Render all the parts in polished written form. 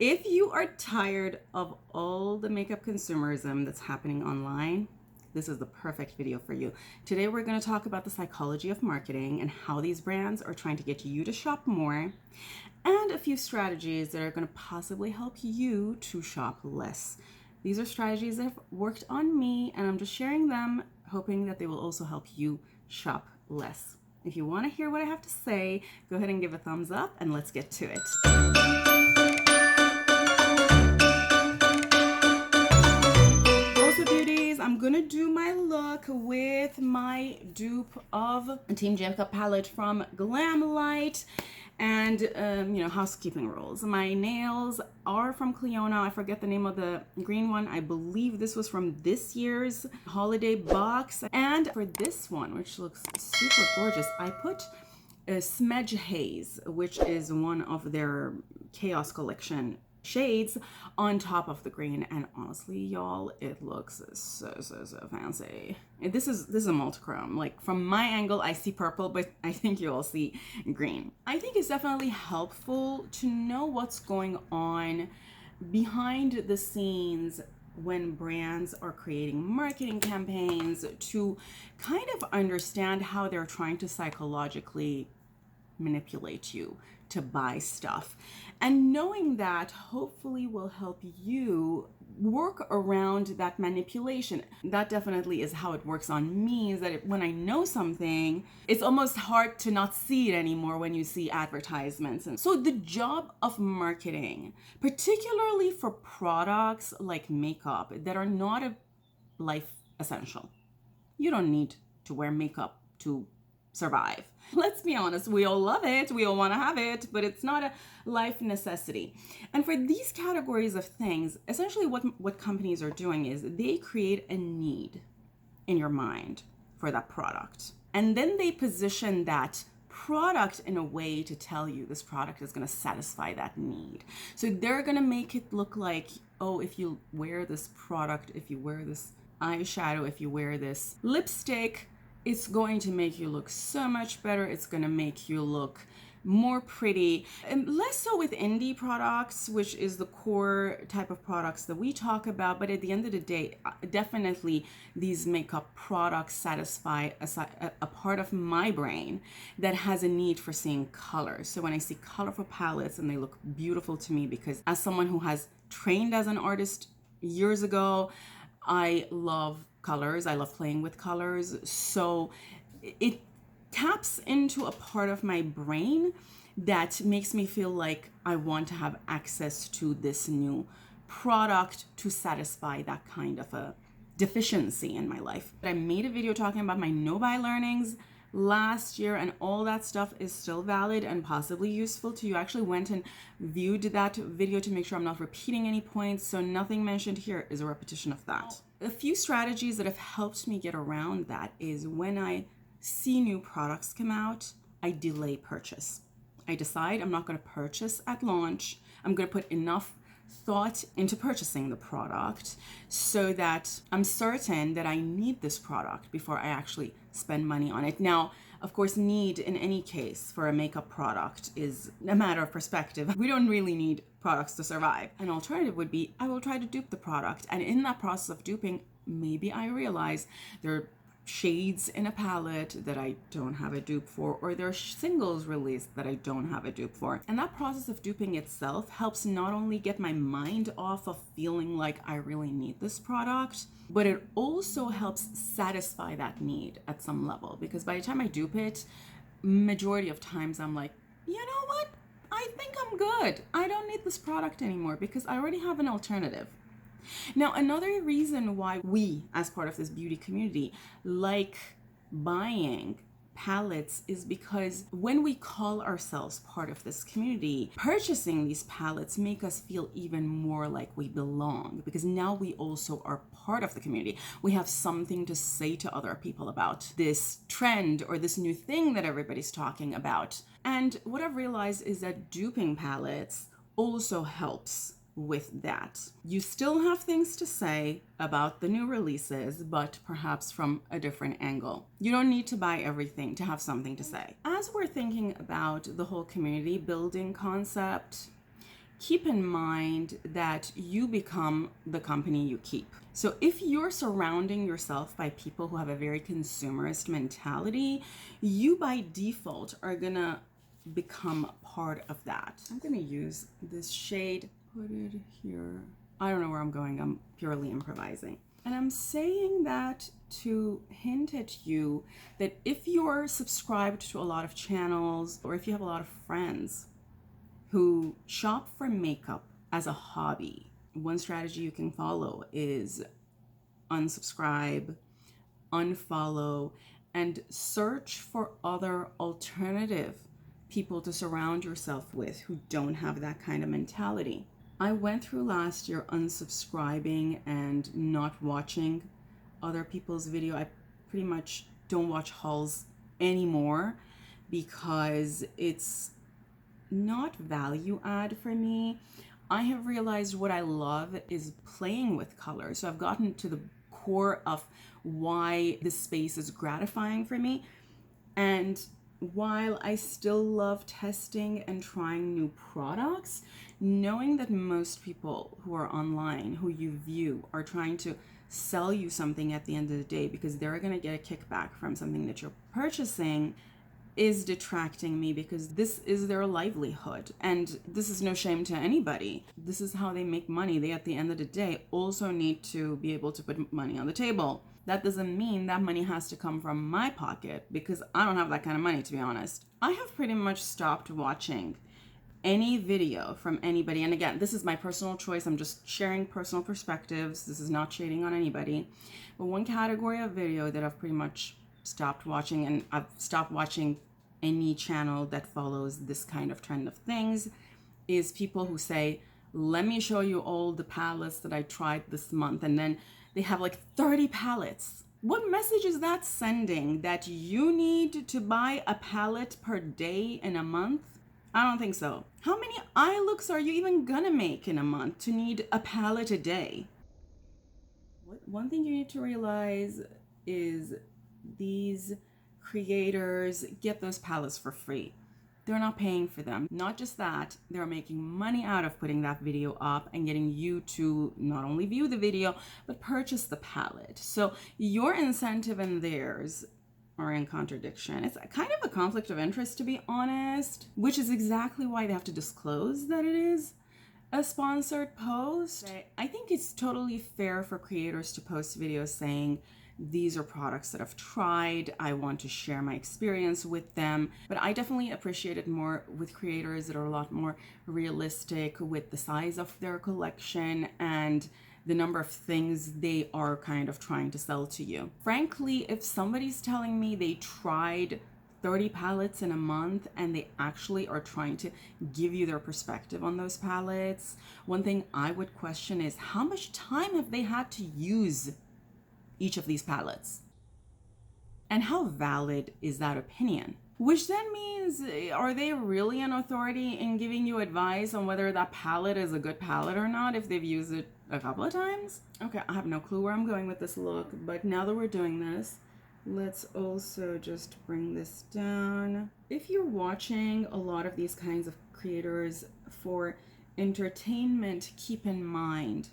If you are tired of all the makeup consumerism that's happening online, this is the perfect video for you. Today we're going to talk about the psychology of marketing and how these brands are trying to get you to shop more, and a few strategies that are going to possibly help you to shop less. These are strategies that have worked on me, and I'm just sharing them, hoping that they will also help you shop less. If you want to hear what I have to say, go ahead and give a thumbs up and let's get to it. Beauties, I'm gonna do my look with my dupe of a Team Makeup palette from Glamlite and housekeeping rules. My nails are from Clionadh. I forget the name of the green one. I believe this was from this year's holiday box. And for this one, which looks super gorgeous, I put a Smedge Haze, which is one of their Chaos Collection shades on top of the green, and honestly y'all, it looks so fancy. This is a multichrome. Like, from my angle I see purple, but I think you all see green. I think it's definitely helpful to know what's going on behind the scenes when brands are creating marketing campaigns, to kind of understand how they're trying to psychologically manipulate you to buy stuff. And knowing that hopefully will help you work around that manipulation. That definitely is how it works on me, is that when I know something, it's almost hard to not see it anymore when you see advertisements. And so the job of marketing, particularly for products like makeup that are not a life essential. You don't need to wear makeup to survive. Let's be honest, we all love it, we all want to have it, but it's not a life necessity. And for these categories of things, essentially what companies are doing is they create a need in your mind for that product. And then they position that product in a way to tell you this product is going to satisfy that need. So they're going to make it look like, oh, if you wear this product, if you wear this eyeshadow, if you wear this lipstick, it's going to make you look so much better. It's going to make you look more pretty. And less so with indie products, which is the core type of products that we talk about. But at the end of the day, definitely these makeup products satisfy a part of my brain that has a need for seeing colors. So when I see colorful palettes and they look beautiful to me, because as someone who has trained as an artist years ago, I love colors. I love playing with colors. So it taps into a part of my brain that makes me feel like I want to have access to this new product to satisfy that kind of a deficiency in my life. I made a video talking about my no-buy learnings last year, and all that stuff is still valid and possibly useful to you. I actually went and viewed that video to make sure I'm not repeating any points, so nothing mentioned here is a repetition of that. A few strategies that have helped me get around that is when I see new products come out, I delay purchase. I decide I'm not going to purchase at launch. I'm going to put enough thought into purchasing the product so that I'm certain that I need this product before I actually spend money on it. Now, of course, need in any case for a makeup product is a matter of perspective. We don't really need products to survive. An alternative would be I will try to dupe the product, and in that process of duping, maybe I realize there are shades in a palette that I don't have a dupe for, or there are singles released that I don't have a dupe for. And that process of duping itself helps not only get my mind off of feeling like I really need this product, but it also helps satisfy that need at some level, because by the time I dupe it, majority of times I'm like, you know what? I think I'm good. I don't need this product anymore because I already have an alternative. Now, another reason why we, as part of this beauty community, like buying palettes is because when we call ourselves part of this community, purchasing these palettes make us feel even more like we belong, because now we also are part of the community. We have something to say to other people about this trend or this new thing that everybody's talking about. And what I've realized is that duping palettes also helps with that. You still have things to say about the new releases, but perhaps from a different angle. You don't need to buy everything to have something to say. As we're thinking about the whole community building concept, keep in mind that you become the company you keep. So if you're surrounding yourself by people who have a very consumerist mentality, you by default are gonna become part of that. I'm gonna use this shade, put it here. I don't know where I'm going, I'm purely improvising. And I'm saying that to hint at you that if you're subscribed to a lot of channels, or if you have a lot of friends who shop for makeup as a hobby, one strategy you can follow is unsubscribe, unfollow, and search for other alternative people to surround yourself with who don't have that kind of mentality. I went through last year unsubscribing and not watching other people's video. I pretty much don't watch hauls anymore because it's not value add for me. I have realized what I love is playing with color. So I've gotten to the core of why this space is gratifying for me. And while I still love testing and trying new products, knowing that most people who are online, who you view, are trying to sell you something at the end of the day because they're going to get a kickback from something that you're purchasing, is detracting me, because this is their livelihood. And this is no shame to anybody. This is how they make money. They, at the end of the day, also need to be able to put money on the table. That doesn't mean that money has to come from my pocket, because I don't have that kind of money, to be honest. I have pretty much stopped watching any video from anybody. And again, this is my personal choice. I'm just sharing personal perspectives. This is not shading on anybody. But one category of video that I've pretty much stopped watching, and I've stopped watching any channel that follows this kind of trend of things, is people who say, let me show you all the palettes that I tried this month, and then they have like 30 palettes. What message is that sending? That you need to buy a palette per day in a month? I don't think so. How many eye looks are you even gonna make in a month to need a palette a day? One thing you need to realize is these creators get those palettes for free. They're not paying for them. Not just that, they're making money out of putting that video up and getting you to not only view the video, but purchase the palette. So your incentive and theirs are in contradiction. It's kind of a conflict of interest, to be honest, which is exactly why they have to disclose that it is a sponsored post. I think it's totally fair for creators to post videos saying, these are products that I've tried, I want to share my experience with them. But I definitely appreciate it more with creators that are a lot more realistic with the size of their collection and the number of things they are kind of trying to sell to you. Frankly, if somebody's telling me they tried 30 palettes in a month and they actually are trying to give you their perspective on those palettes, one thing I would question is, how much time have they had to use each of these palettes? And how valid is that opinion? Which then means, are they really an authority in giving you advice on whether that palette is a good palette or not if they've used it a couple of times? Okay, I have no clue where I'm going with this look, but now that we're doing this, let's also just bring this down. If you're watching a lot of these kinds of creators for entertainment, keep in mind,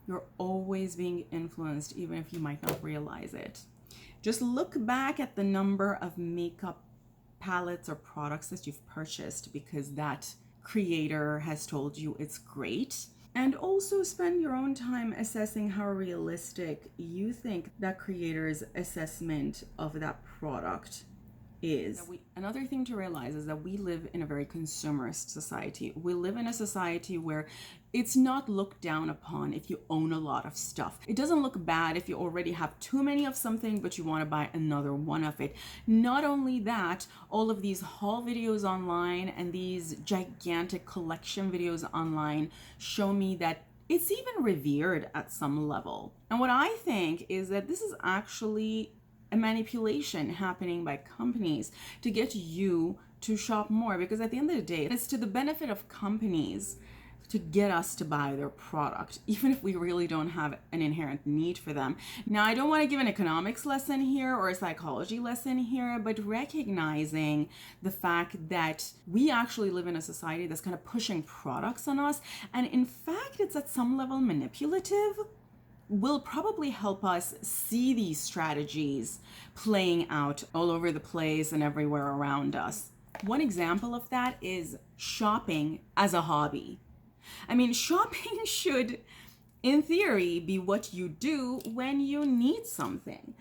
you're always being influenced, even if you might not realize it. Just look back at the number of makeup palettes or products that you've purchased because that creator has told you it's great. And also spend your own time assessing how realistic you think that creator's assessment of that product is. Another thing to realize is that we live in a very consumerist society. We live in a society where it's not looked down upon if you own a lot of stuff. It doesn't look bad if you already have too many of something, but you want to buy another one of it. Not only that, all of these haul videos online and these gigantic collection videos online show me that it's even revered at some level. And what I think is that this is actually a manipulation happening by companies to get you to shop more, because at the end of the day, it's to the benefit of companies to get us to buy their product, even if we really don't have an inherent need for them. Now, I don't want to give an economics lesson here or a psychology lesson here, but recognizing the fact that we actually live in a society that's kind of pushing products on us, and in fact, it's at some level manipulative, will probably help us see these strategies playing out all over the place and everywhere around us. One example of that is shopping as a hobby. I mean, shopping should, in theory, be what you do when you need something.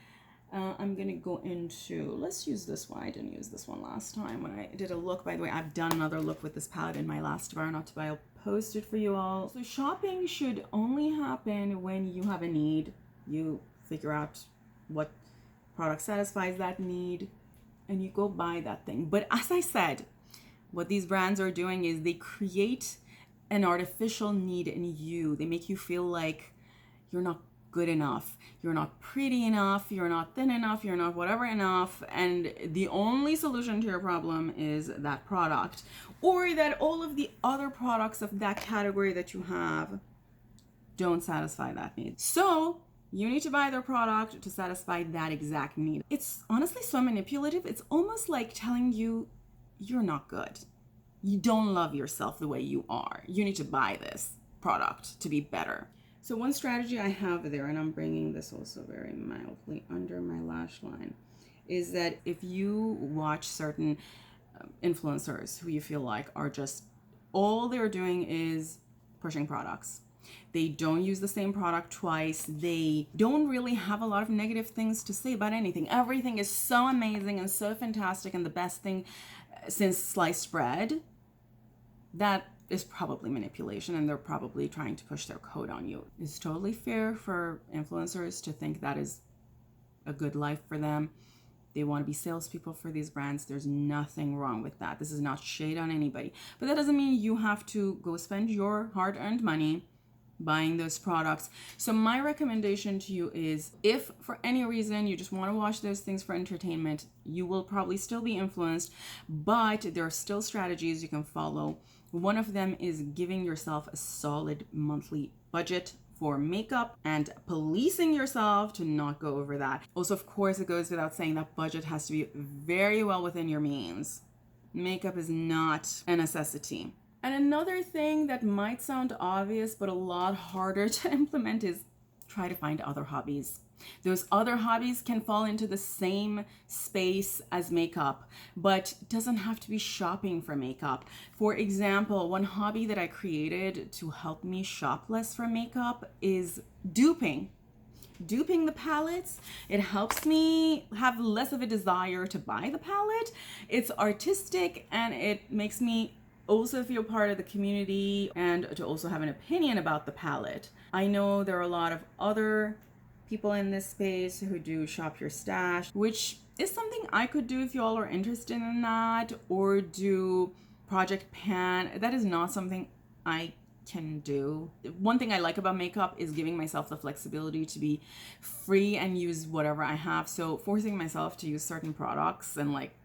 I'm going to go into, let's use this one. I didn't use this one last time when I did a look. By the way, I've done another look with this palette in my last bar, not to buy. I'll post it for you all. So shopping should only happen when you have a need. You figure out what product satisfies that need and you go buy that thing. But as I said, what these brands are doing is they create an artificial need in you. They make you feel like you're not good enough, you're not pretty enough, you're not thin enough, you're not whatever enough, and the only solution to your problem is that product, or that all of the other products of that category that you have don't satisfy that need. So you need to buy their product to satisfy that exact need. It's honestly so manipulative. It's almost like telling you you're not good. You don't love yourself the way you are. You need to buy this product to be better. So one strategy I have there, and I'm bringing this also very mildly under my lash line, is that if you watch certain influencers who you feel like are just, all they're doing is pushing products. They don't use the same product twice. They don't really have a lot of negative things to say about anything. Everything is so amazing and so fantastic and the best thing since sliced bread. That is probably manipulation, and they're probably trying to push their code on you. It's totally fair for influencers to think that is a good life for them. They want to be salespeople for these brands. There's nothing wrong with that. This is not shade on anybody. But that doesn't mean you have to go spend your hard-earned money buying those products. So my recommendation to you is, if for any reason you just want to watch those things for entertainment, you will probably still be influenced, but there are still strategies you can follow. One of them is giving yourself a solid monthly budget for makeup and policing yourself to not go over that. Also, of course, it goes without saying that budget has to be very well within your means. Makeup is not a necessity. And another thing that might sound obvious but a lot harder to implement is try to find other hobbies. Those other hobbies can fall into the same space as makeup, but it doesn't have to be shopping for makeup. For example, one hobby that I created to help me shop less for makeup is duping. Duping the palettes. It helps me have less of a desire to buy the palette. It's artistic and it makes me also feel part of the community and to also have an opinion about the palette. I know there are a lot of other people in this space who do shop your stash, which is something I could do if you all are interested in that, or do Project Pan. That is not something I can do. One thing I like about makeup is giving myself the flexibility to be free and use whatever I have. So forcing myself to use certain products and like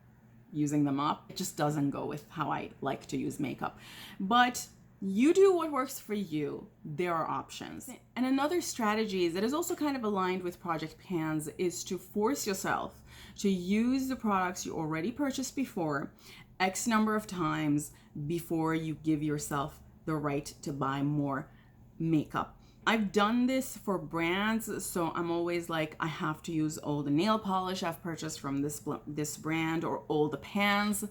using them up, it just doesn't go with how I like to use makeup. But you do what works for you. There are options. And another strategy that is also kind of aligned with Project Pans is to force yourself to use the products you already purchased before X number of times before you give yourself the right to buy more makeup. I've done this for brands, so I'm always like, I have to use all the nail polish I've purchased from this brand, or all the pans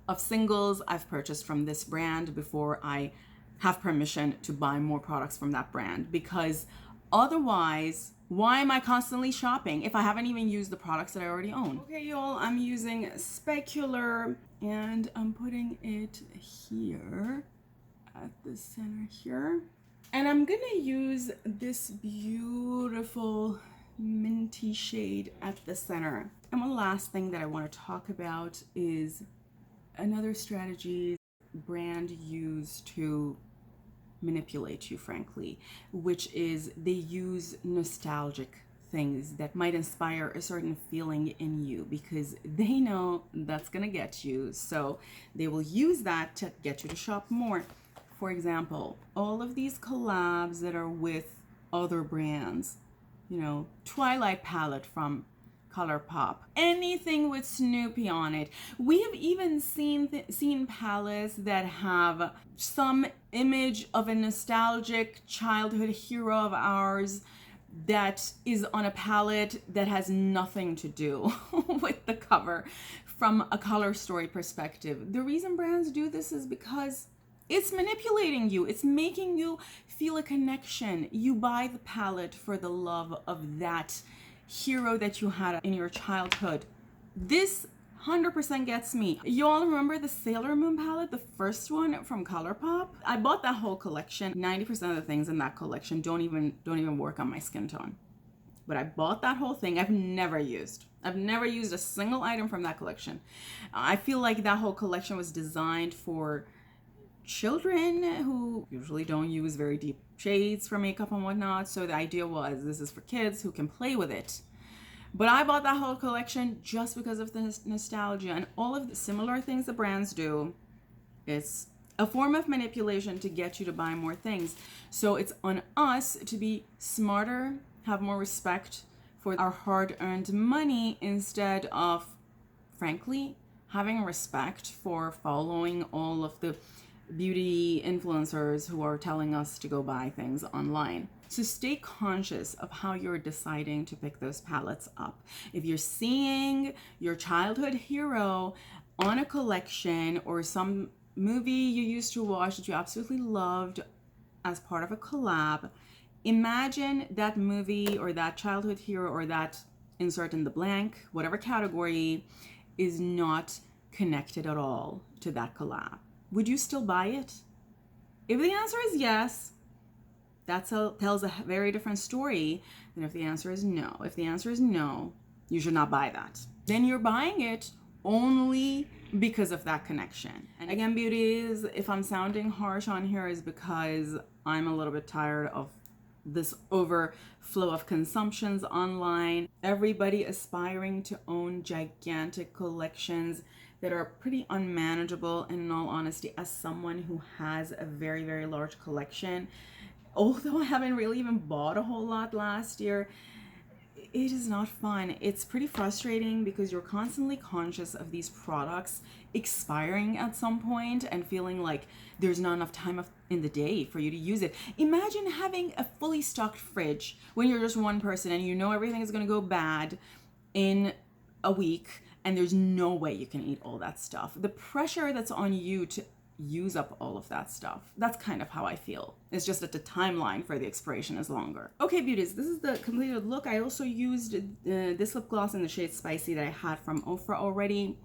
of singles I've purchased from this brand before I have permission to buy more products from that brand, because otherwise, why am I constantly shopping if I haven't even used the products that I already own? Okay, y'all, I'm using Specular and I'm putting it here at the center here. And I'm gonna use this beautiful minty shade at the center. And one last thing that I want to talk about is another strategy brand use to manipulate you, frankly, which is they use nostalgic things that might inspire a certain feeling in you because they know that's gonna get you. So they will use that to get you to shop more. For example, all of these collabs that are with other brands, you know, Twilight palette from ColourPop, anything with Snoopy on it. We have even seen palettes that have some image of a nostalgic childhood hero of ours that is on a palette that has nothing to do with the cover from a color story perspective. The reason brands do this is because it's manipulating you. It's making you feel a connection. You buy the palette for the love of that hero that you had in your childhood. This 100% gets me. You all remember the Sailor Moon palette, the first one from ColourPop? I bought that whole collection. 90% of the things in that collection don't even work on my skin tone. But I bought that whole thing. I've never used a single item from that collection. I feel like that whole collection was designed for children who usually don't use very deep shades for makeup and whatnot. So the idea was, this is for kids who can play with it. But I bought that whole collection just because of the nostalgia and all of the similar things the brands do. It's a form of manipulation to get you to buy more things. So it's on us to be smarter, have more respect for our hard-earned money, instead of, frankly, having respect for following all of the beauty influencers who are telling us to go buy things online. So stay conscious of how you're deciding to pick those palettes up. If you're seeing your childhood hero on a collection or some movie you used to watch that you absolutely loved as part of a collab, imagine that movie or that childhood hero or that insert in the blank, whatever category, is not connected at all to that collab. Would you still buy it? If the answer is yes, that tells a very different story than if the answer is no. If the answer is no, you should not buy that. Then you're buying it only because of that connection. And again, beauties, if I'm sounding harsh on here, is because I'm a little bit tired of this overflow of consumptions online. Everybody aspiring to own gigantic collections that are pretty unmanageable. And in all honesty, as someone who has a very, very large collection, although I haven't really even bought a whole lot last year, it is not fun. It's pretty frustrating because you're constantly conscious of these products expiring at some point and feeling like there's not enough time in the day for you to use it. Imagine having a fully stocked fridge when you're just one person and you know everything is going to go bad in a week and there's no way you can eat all that stuff. The pressure that's on you to use up all of that stuff. That's kind of how I feel. It's just that the timeline for the expiration is longer. Okay, beauties, this is the completed look. I also used this lip gloss in the shade Spicy that I had from Ofra already.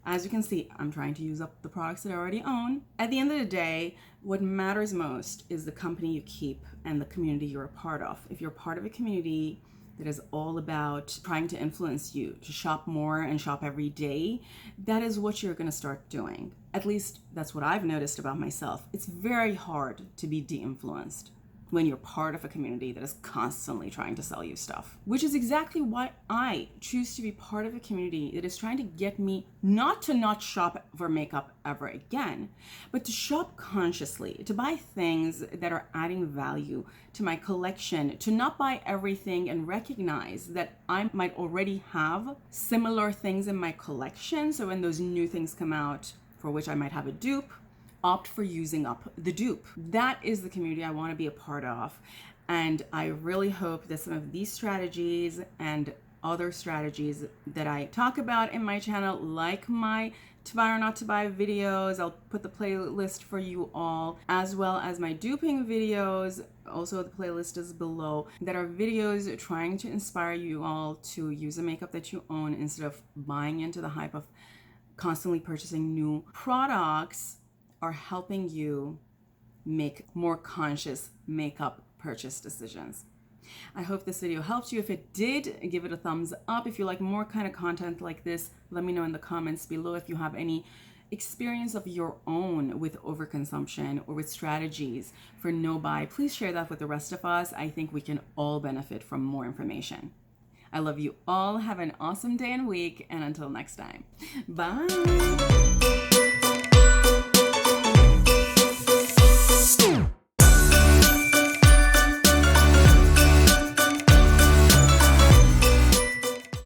As you can see, I'm trying to use up the products that I already own. At the end of the day, what matters most is the company you keep and the community you're a part of. If you're part of a community that is all about trying to influence you to shop more and shop every day, that is what you're going to start doing. At least that's what I've noticed about myself. It's very hard to be de-influenced when you're part of a community that is constantly trying to sell you stuff, which is exactly why I choose to be part of a community that is trying to get me not to not shop for makeup ever again, but to shop consciously, to buy things that are adding value to my collection, to not buy everything and recognize that I might already have similar things in my collection. So when those new things come out for which I might have a dupe, opt for using up the dupe. That is the community I want to be a part of. And I really hope that some of these strategies and other strategies that I talk about in my channel, like my to buy or not to buy videos, I'll put the playlist for you all, as well as my duping videos. Also, the playlist is below, that are videos trying to inspire you all to use the makeup that you own instead of buying into the hype of constantly purchasing new products, are helping you make more conscious makeup purchase decisions. I hope this video helped you. If it did, give it a thumbs up. If you like more kind of content like this, let me know in the comments below. If you have any experience of your own with overconsumption or with strategies for no buy, please share that with the rest of us. I think we can all benefit from more information. I love you all. Have an awesome day and week, and until next time, bye.